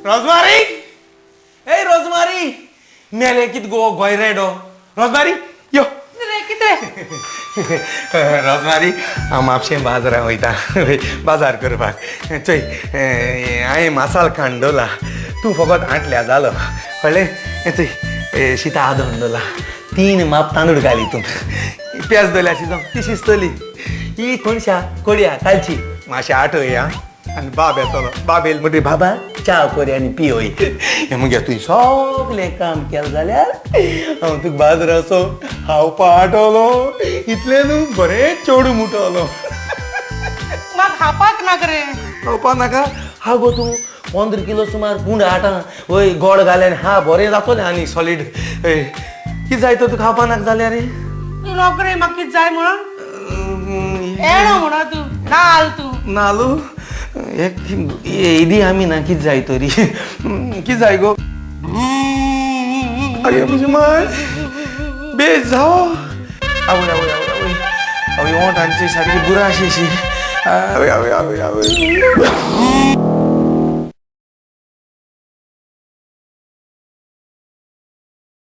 रोजमारी ए रोजमारी मेले कित गो गोय रेडो रोजमारी यो रोजमारी हांव म्हापशें बाजारां वयता बाजार करपाक चोय हांवें मसाल कांडोला तूं फकत आंटल्या जालो कळ्ळें चोय शीता आदोंडोला 3 माप तांदूळ घाल हितून पेज दवरल्या शिजोवंक ती शिजतली ही कोणशा कोडया कालची मातशें आठय आं आनी बाब येतलो बाब येयलो म्हणटरी बाबा च्या कर आनी पियोय मगे तुवें सगलें काम केलें जाल्यार हांव तुका बाजारां असो खावपा आठवलो इतलें न्हू बरें चेडू मुटलो म्हाका खावपाक नाका रे खावपा नाका हा गो तूं 15 किलो सुमार गुंड हाटा वय गोड घालें हा बरें जातलें आनी सॉलीड कितें जाय तर तूं खावपा नाका जाल्यार रे तूं रोखडें म्हाका कितें जाय म्हणून येणो म्हणो तूं नाल तूं नालू इदी आमी ना कितें जाय तरी कितें जाय गो अरे म्हजी माय बेज जावो आवय आवय आवय आवय आवय ओंठांची सारकी बुराशी शी आवय आवय आवय आवय